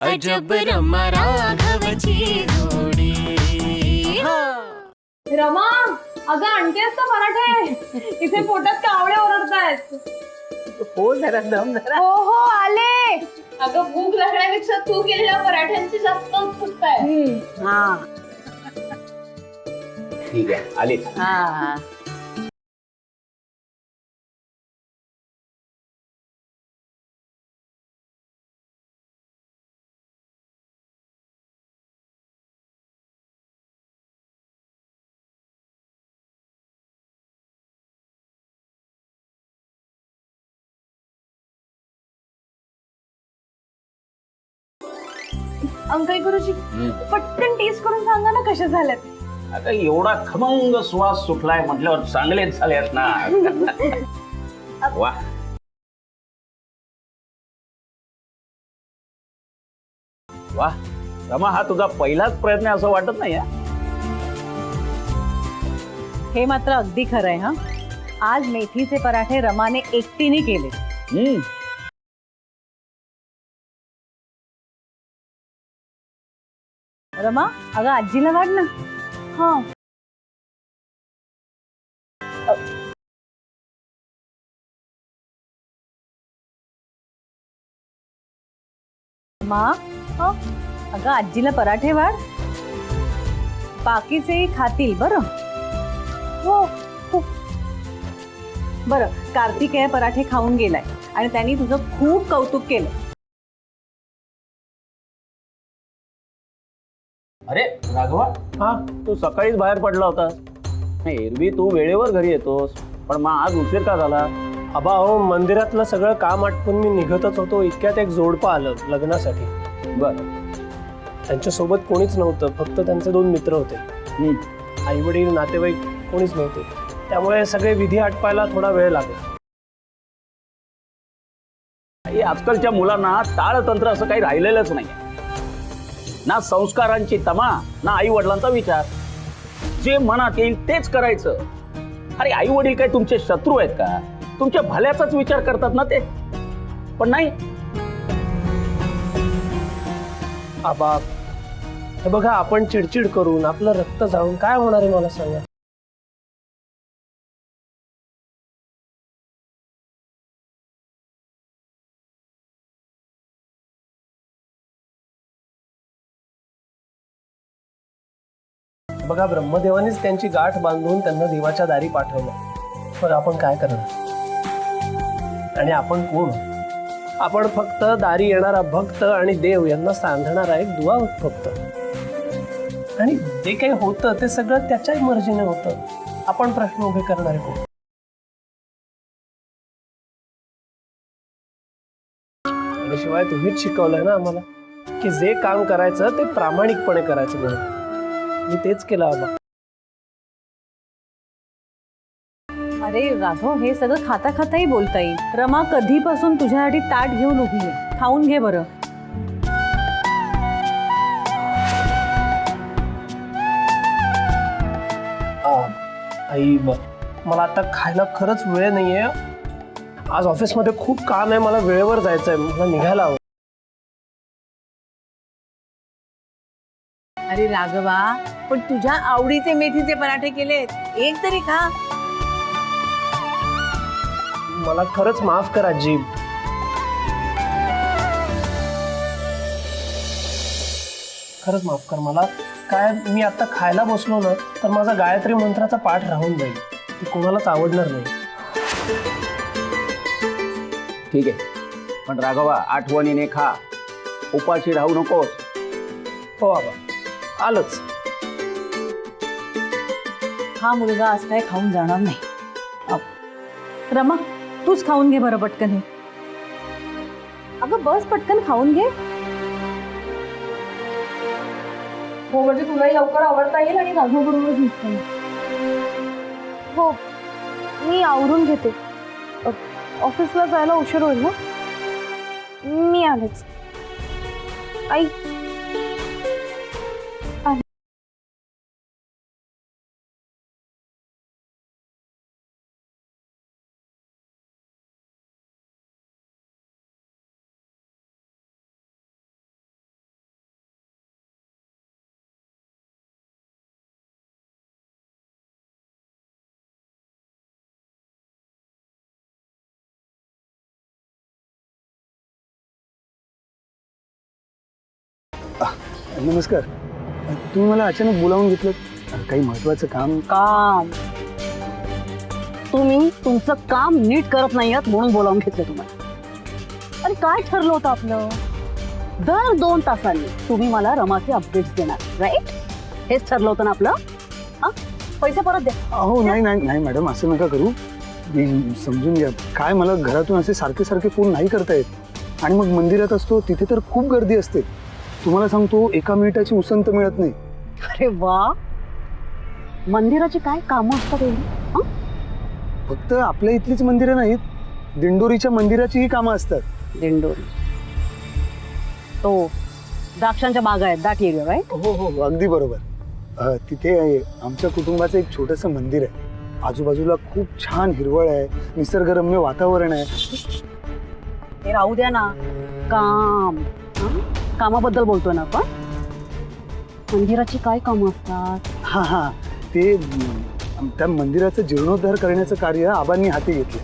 अजब रमा राघवची जोडी। रमा, अगं आणतेस का पराठे? इथे पोटात कावळे ओरडतायत। हो जरा दम जरा. हो हो आले। अगं भूक लागण्यापेक्षा तू केलेल्या पराठ्यांची जास्त उत्सुकता आहे। हा ठीक आहे आलीच. हा अंकल गुरुजी पटकन टेस्ट करून सांगा ना कसे झालेत। आता एवढा खमंग सुवास सुटलाय म्हटल्यावर चांगलेच झालेत ना. वा वा रमा, हा तुझा पहिलाच प्रयत्न आहे असं वाटत नाही. हे मात्र अगदी खरंय. हा आज मेथीचे पराठे रमाने एकटीने केले. रमा, अगं आजीला वाढ ना. हा मा, अगं आजीला पराठे वाढ. बाकीचे खातील बरं. हो बरं. कार्तिकेय पराठे खाऊन गेलाय आणि त्यांनी तुझं खूप कौतुक केलं. अरे राघवा, हा तू सकाळीच बाहेर पडला होता. एरवी तू वेळेवर घरी येतोस, पण मग आज उशीर का झाला? आबा हो, मंदिरातलं सगळं काम आटपून मी निघतच होतो, इतक्यात एक जोडपं आलं लग्नासाठी. बर. त्यांच्यासोबत कोणीच नव्हतं, फक्त त्यांचे 2 मित्र होते. आई वडील नातेवाईक कोणीच नव्हते, त्यामुळे सगळे विधी आटपायला थोडा वेळ लागला. आजकालच्या मुलांना ताळतंत्र असं काही राहिलेलंच नाही. ना संस्कारांची तमा, ना आई वडिलांचा विचार. जे मनात येईल तेच करायचं. अरे आई वडील काय तुमचे शत्रू आहेत का? तुमच्या भल्याचाच विचार करतात ना ते. पण नाही. आबा हे बघा, आपण चिडचिड करून आपलं रक्त जाळून काय होणार आहे मला सांगा. बघा, ब्रह्मदेवानीच त्यांची गाठ बांधून त्यांना देवाच्या दारी पाठवलं. पण आपण काय करणार? आणि आपण कोण? आपण फक्त दारी येणारा भक्त आणि देव यांना सांधणारा एक दुवा आहोत फक्त. आणि जे काही होतं ते सगळं त्याच्याच मर्जीने होतं. आपण प्रश्न उभे करणारे कोण? आणि शिवाय तुम्हीच शिकवलंय ना आम्हाला की जे काम करायचं ते प्रामाणिकपणे करायचं म्हणून. मी तेच केलं आबा. अरे राघव, हे सगळं खाता खाताही बोलता येईल. रमा कधीपासून तुझ्यासाठी ताट घेऊन उभी आहे. खाऊन घे बरं. आई मला आता खायला खरंच वेळ नाहीये. आज ऑफिसमध्ये खूप काम आहे, मला वेळेवर जायचंय, मला निघायला हवं. अरे राघवा, पण तुझ्या आवडीचे मेथीचे पराठे केलेत, एक तरी खा. मला खरंच माफ कर आजी. खरंच माफ कर मला. काय, मी आता खायला बसलो ना तर माझा गायत्री मंत्राचा पाठ राहून जाईल. ते कोणालाच आवडणार नाही. ठीक आहे, पण राघवा आठवणीने खा. उपाशी राहू नकोस. हो बाबा, आलंच. हा मुलगा आज काय खाऊन जाणार नाही. रमा, तूच खाऊन घे बरं पटकन. हे अगं बस, पटकन खाऊन घे. हो म्हणजे तुलाही लवकर आवडता येईल आणि राघव बरोबर निघता येईल. हो मी आवरून घेते. ऑफिसला जायला उशीर होईल ना. मी आलेच. आई नमस्कार. तुम्ही मला अचानक बोलावून घेतलं. काही महत्वाचं काम? काम तुम्ही तुमचं काम नीट करत नाही आहात म्हणून बोलावून घेतलं तुम्हाला. अरे काय ठरलं होतं आपलं? दर 2 तासांनी तुम्ही मला रमाचे अपडेट्स देणार, राईट? हेच ठरलं होतं ना आपलं. हा, पैसे परत द्या. अहो नाही नाही नाही मॅडम, असं नका करू. समजून घ्या. काय मला घरातून असे सारखे सारखे फोन नाही करता येत. आणि मग मंदिरात असतो तिथे तर खूप गर्दी असते. तुम्हाला सांगतो, एका मिनिटाची उसंत मिळत नाही. अरे वा, मंदिराची काय कामं असतात एवढी? हा? फक्त आपल्या इथलीच मंदिरं नाहीत, दिंडोरीच्या मंदिराचीही कामं असतात. दिंडोरी तो द्राक्षांच्या बागा आहेत, दाट एरिया, राईट? हो हो अगदी बरोबर. तिथे आमच्या कुटुंबाचं एक छोटंसं मंदिर आहे. आजूबाजूला खूप छान हिरवळ आहे, निसर्गरम्य वातावरण आहे. ते राहू द्या ना. काम, हा? कामाबद्दल बोलतोय ना आपण. मंदिराची काय कामं असतात? हा हा ते त्या मंदिराचं जीर्णोद्धार करण्याचं कार्य आबांनी हाती घेतलं.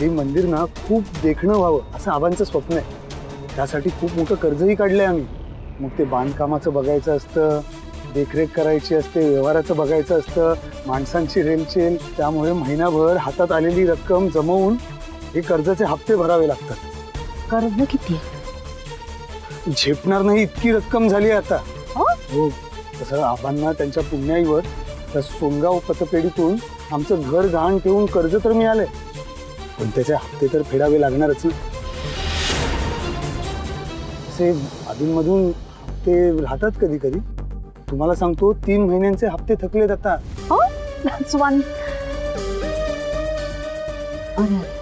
ते मंदिर ना खूप देखणं व्हावं असं आबांचं स्वप्न आहे. त्यासाठी खूप मोठं कर्जही काढलंय आम्ही. मग ते बांधकामाचं बघायचं असतं, देखरेख करायची असते, व्यवहाराचं बघायचं असतं, माणसांची रेलचेल. त्यामुळे महिनाभर हातात आलेली रक्कम जमवून हे कर्जाचे हप्ते भरावे लागतात. कर्ज किती? झेपणार नाही इतकी रक्कम झाली आता. हो? हो. तसं आबांना त्यांच्या पुण्याईवर त्या सोनगाव पतपेढीतून आमचं घर गहाण ठेवून कर्ज तर मिळालंय, पण त्याचे हप्ते तर फेडावे लागणारच ना. असे अधूनमधून हप्ते राहतात कधी कधी. तुम्हाला सांगतो, 3 महिन्यांचे हप्ते थकलेत आता. हो, that's one. अरे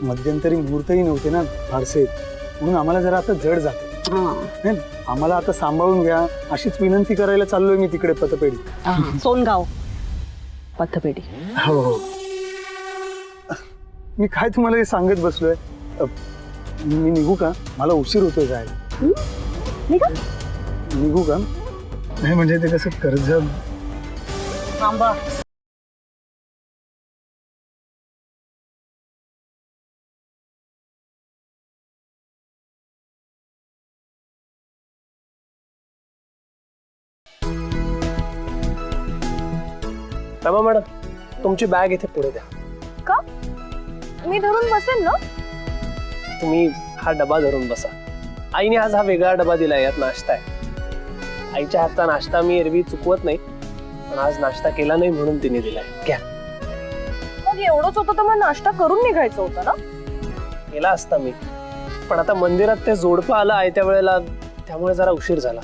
मध्यंतरी मुहूर्तही नव्हते ना फारसे, म्हणून आम्हाला जरा आता जड जाते. हा. आम्हाला आता सांभाळून घ्या अशीच विनंती करायला चाललोय मी तिकडे पतपेढी. सोनगाव पथपेढी. हो हो. मी काय तुम्हाला हे सांगत बसलोय. मी निघू का? मला उशीर होतोय जायला. निघू का? नाही म्हणजे ते कसं कर्ज. थांबा. रमा मॅडम, तुमची बॅग इथे पुढे द्या. का? मी धरून बसेन ना. तुम्ही हा डबा धरून बसा. आईने आज हा वेगळा डबा दिलाय, यात नाश्ता आहे. आईच्या हातचा नाश्ता मी एरवी चुकवत नाही, पण आज नाश्ता केला नाही म्हणून तिने दिलाय. घ्या. मग एवढंच होतं तर मग नाश्ता करून निघायचं होतं ना. केला असता मी, पण आता मंदिरात ते जोडपं आलं आहे त्या वेळेला, त्यामुळे जरा उशीर झाला.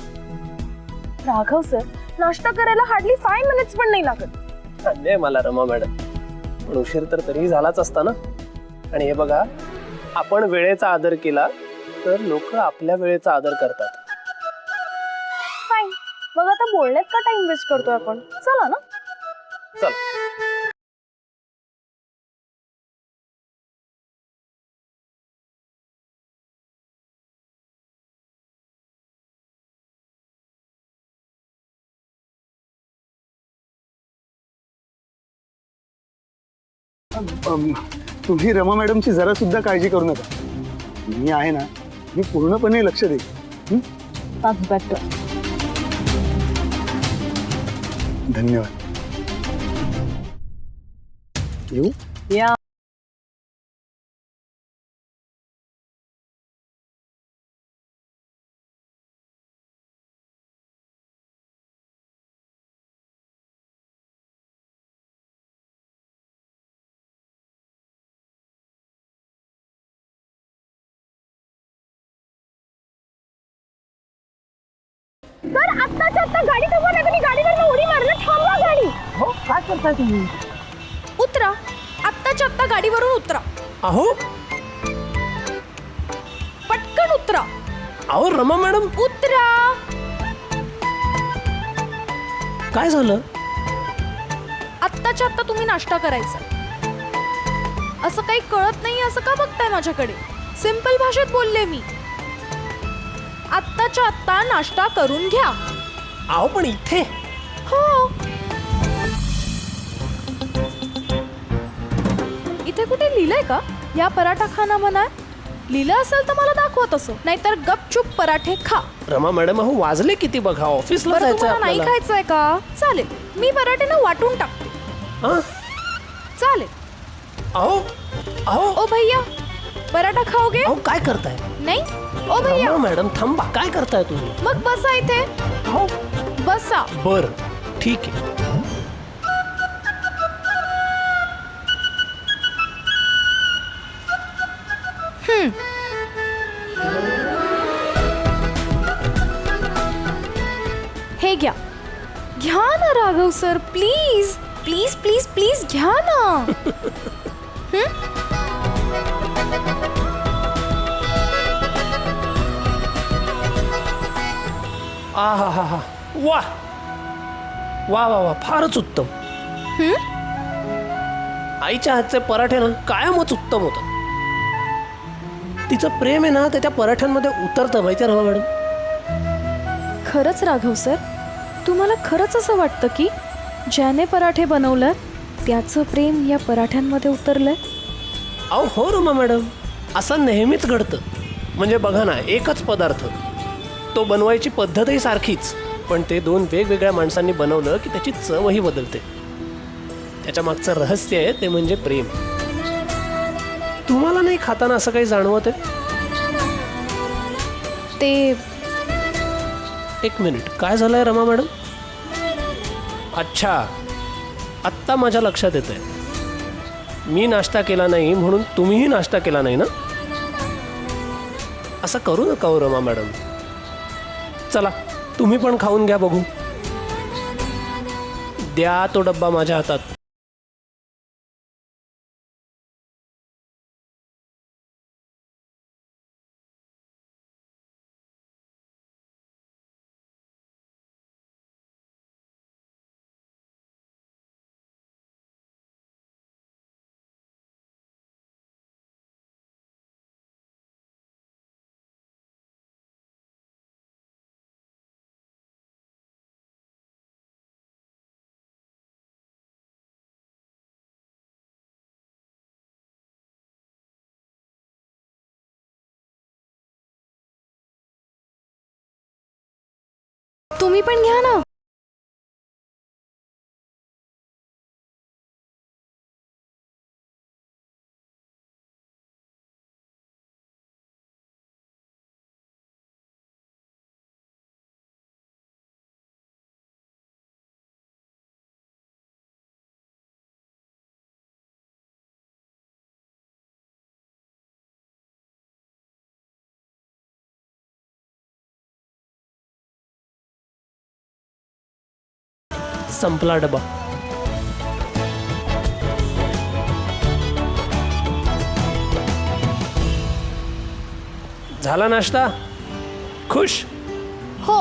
राघव सर, नाश्ता करायला हार्डली 5 मिनिट्स पण नाही लागत. म्हणजे मला रमा मॅडम, पण उशीर तर तरीही झालाच असता ना. आणि हे बघा, आपण वेळेचा आदर केला तर लोक आपल्या वेळेचा आदर करतात. फाईन. मग आता बोलण्यात का टाइम वेस्ट करतोय आपण? चला ना. चला. तुम्ही रमा मॅडमची जरा सुद्धा काळजी करू नका. मी आहे ना, मी पूर्णपणे लक्ष देईन. That's better. धन्यवाद. येऊ? या. सर, आत्ताच्या आत्ता गाडी थांबवा, नाही तर मी गाडीवरनं उडी मारणार. थांबवा गाडी. हो, काय करताय तुम्ही? उतरा. आत्ताच्या आत्ता गाडीवरून उतरा. अहो पटकन उतरा. अहो रमा मॅडम, उतरा. काय झालं? आत्ताच्या आत्ता तुम्ही नाश्ता करायचा. असं काही कळत नाही असं का बघताय माझ्याकडे? सिंपल भाषेत बोलले मी. आत्ताच्या आत्ता नाश्ता करून घ्या. अहो पण इथे. हो. इथे कुठे लिहिलंय का या पराठा खाना म्हणा? लिहिलं असेल तर मला दाखवा तसं, नाहीतर गपचूप पराठे खा. रमा मॅडम अहो वाजले किती बघा, ऑफिसला बरं जायचं तुम्हाला नाही आपल्याला. खायचंय का? चालेल, मी पराठे ना वाटून टाकते. हा? चालेल. अहो अहो ओ भैया, पराठा खाओगे? अहो काय करताय नाही. ओ भैया, रमा मॅडम थांबा, काय करताय तुम्ही? मग बसा इथे. अहो बसा. बर ठीक आहे. हे घ्या. घ्या ना Raghav sir, please please please please घ्या ना. आ हा हा हा वा वा वा वा फारच उत्तम. आईच्या हातचे पराठे ना कायमच उत्तम होतात. तिचं प्रेम आहे ना त्याच्या पराठ्यांमध्ये उतरतं माहिती रमा मॅडम. खरंच राघव सर, तुम्हाला खरंच असं वाटतं की ज्याने पराठे बनवलं त्याचं प्रेम या पराठ्यांमध्ये उतरलंय? अहो हो रमा मॅडम, असं नेहमीच घडतं. म्हणजे बघा ना, एकच पदार्थ, तो बनवायची पद्धतही सारखीच, पण ते दोन वेगवेगळ्या माणसांनी बनवलं की त्याची चवही बदलते. त्याच्या मागचं रहस्य आहे ते म्हणजे प्रेम. तुम्हाला नाही खाताना असं काही जाणवत आहे? ते एक मिनिट, काय झालंय रमा मॅडम? अच्छा, आत्ता माझ्या लक्षात येत आहे. मी नाश्ता केला नाही म्हणून तुम्हीही नाश्ता केला नाही ना? असं करू नका हो रमा मॅडम. चला तुम्ही पण खाऊन घ्या बघू. द्या तो डब्बा माझ्या हातात. तुम्ही पण घ्या ना. संपला डबा. झाला नाश्ता? खुश? हो.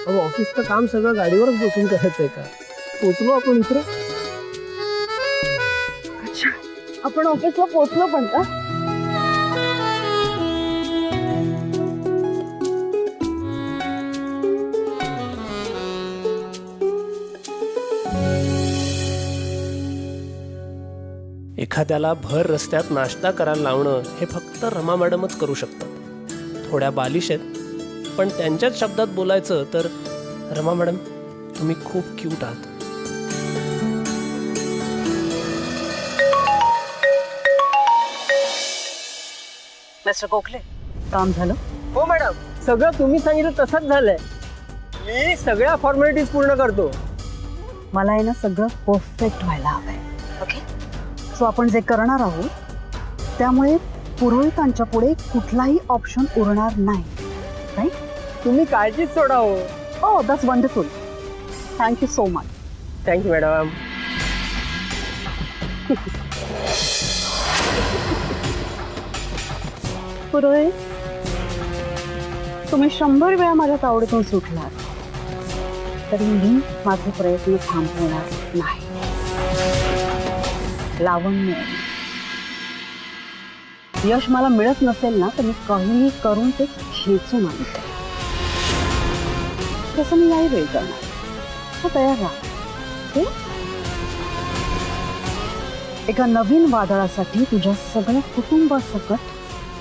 अहो ऑफिसचं काम सगळं गाडीवरच बसून करायचंय का? पोचलो आपण इकडे. अच्छा, आपण ऑफिसला पोहोचलो पण का? एखाद्याला भर रस्त्यात नाश्ता करायला लावणं हे फक्त रमा मॅडमच करू शकतात. थोड्या बालिश आहेत, पण त्यांच्याच शब्दात बोलायचं तर रमा मॅडम तुम्ही खूप क्यूट आहात. मिस्टर गोखले, काम झालं? हो मॅडम, सगळं तुम्ही सांगितलं तसंच झालंय. मी सगळ्या फॉर्मॅलिटीज पूर्ण करतो. मला आहे ना सगळं परफेक्ट व्हायला हवंय. ओके, सो आपण जे करणार आहोत त्यामुळे पुरोहितांच्या पुढे कुठलाही ऑप्शन उरणार नाही. राईट? तुम्ही काळजीच सोडा हो. Oh that's wonderful. Thank you so much. Thank you madam. Purohit, तुम्ही 100 वेळा माझ्या तावडीतून सुटलात तरी मी माझे प्रयत्न थांबवणार नाही. लावण्य, यश मला मिळत नसेल ना तर मी काहीही करून ते खेचून आणते. तसं मी नाही वेळ करणार. तर तयार राहा. ओके? एका नवीन वादळासाठी तुझ्या सगळ्या कुटुंबासकट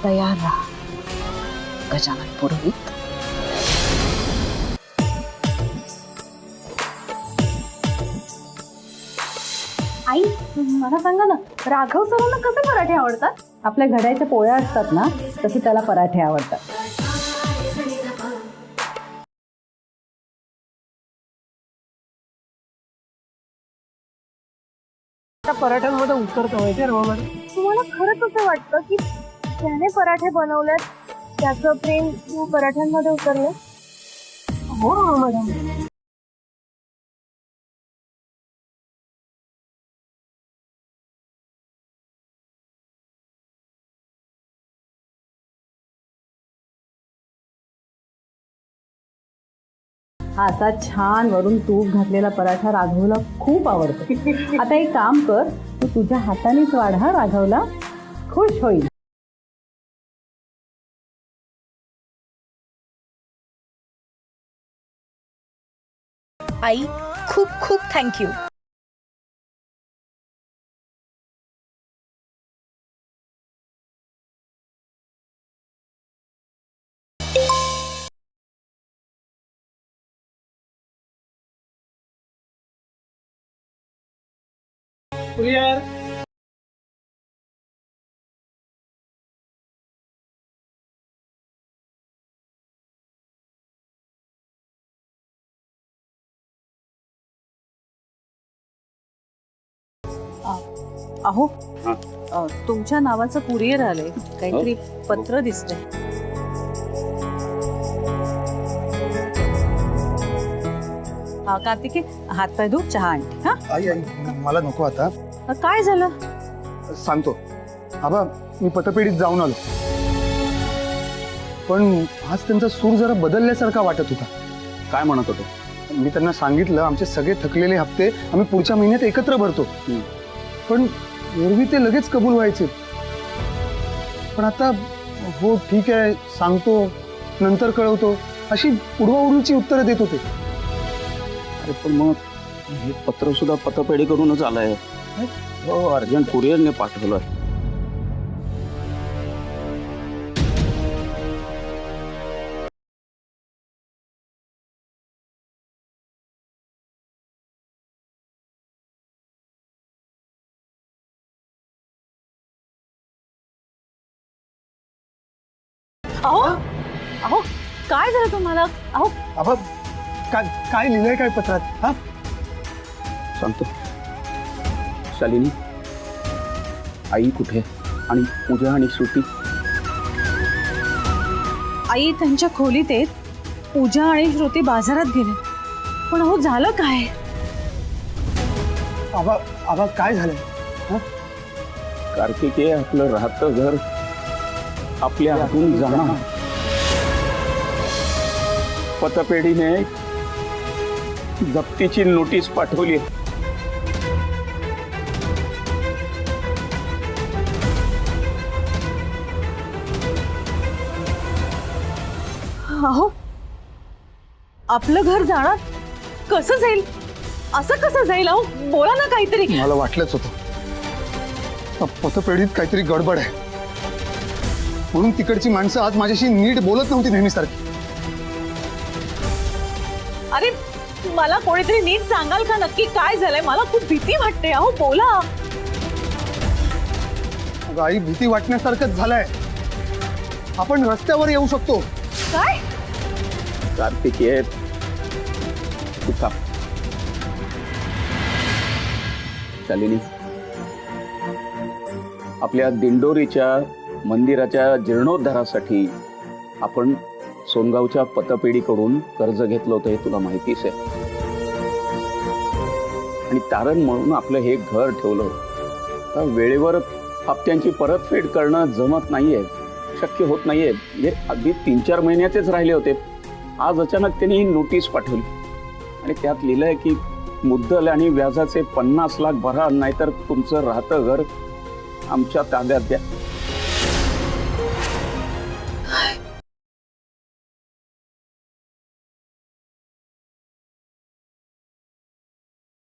तयार राहा. गजानन पुरोहित. आई, मला सांगा ना, राघव सरांना कसे पराठे आवडतात? आपल्या घड्याच्या पोळ्या असतात ना तसे त्याला पराठे आवडतात. त्या पराठ्यांमध्ये उतरतो माहिती आहे मॅडम. तुम्हाला खरंच असं वाटतं की त्याने पराठे बनवल्यात, त्याचं प्रेम पराठ्यांमध्ये उतरलं? हो मॅडम. हा असा छान वरून तूप घातलेला पराठा राघवला खूप आवडतो. आता एक काम कर, तू तुझ्या हातानेच वाढ हा. राघवला खुश होईल. आई, खूप खूप थँक्यू. क्लिअर. अहो, हा. तुमच्या नावाचं कुरिअर आलंय. काहीतरी पत्र दिसतंय. कार्तिके, हातपाय धू, चहा आणते. हा, आई आई मला नको आता. काय झालं? सांगतो. आबा, मी पतपेढीत जाऊन आलो पण आज त्यांचा सूर जरा बदलल्यासारखा वाटत होता. काय म्हणत होतो? मी त्यांना सांगितलं आमचे सगळे थकलेले हप्ते आम्ही पुढच्या महिन्यात एकत्र भरतो. पण एरवी ते लगेच कबूल व्हायचे. पण आता हो ठीक आहे सांगतो नंतर कळवतो अशी उडवाउडवीची उत्तरं देत होते. अरे पण मग हे पत्र सुद्धा पतपेढी करूनच आलंय. हो, अर्जंट कुरिअरने पाठवलं. अहो अहो, काय झालं तुम्हाला? अहो, आबा काय काय लिहिलंय काय पत्रात? हा सांगतो. शालिनी, आई कुठे आणि पूजा आणि श्रुती? आई त्यांच्या खोलीत आहेत. पूजा आणि श्रुती बाजारात गेले. पण अहो झालं काय? आबा आबा काय झालंय? हा कार्तिकेय, आपलं राहतं घर आपल्या हातून जाणार. पतपेढीने जप्तीची नोटीस पाठवली. अहो, आपलं घर जाणार कसं जाईल? असं कसं जाईल? अहो बोला ना काहीतरी. मला वाटलंच होतं पतपेढीत काहीतरी गडबड आहे म्हणून तिकडची माणसं आज माझ्याशी नीट बोलत नव्हती नेहमीसारखी. अरे मला कोणीतरी नीट सांगाल का नक्की काय झालंय? मला खूप भीती वाटते. अहो बोला. गाई भीती वाटण्यासारखंच झालंय. आपण रस्त्यावर येऊ शकतो. काय? कार्तिकी आहे तू थांब. शालिनी, आपल्या दिंडोरीच्या मंदिराच्या जीर्णोद्धारासाठी आपण सोनगावच्या पतपेढीकडून कर्ज घेतलं होतं हे तुला माहितीच आहे. आणि तारण म्हणून आपलं हे घर ठेवलं. तर वेळेवर हप्त्यांची परतफेड करणं जमत नाहीये, शक्य होत नाहीये. म्हणजे अगदी 3-4 महिन्याचेच राहिले होते. आज अचानक त्यांनी ही नोटीस पाठवली आणि त्यात लिहिलंय की मुद्दल आणि व्याजाचे 50 लाख भरा, नाहीतर तुमचं राहतं घर आमच्या ताब्यात द्या.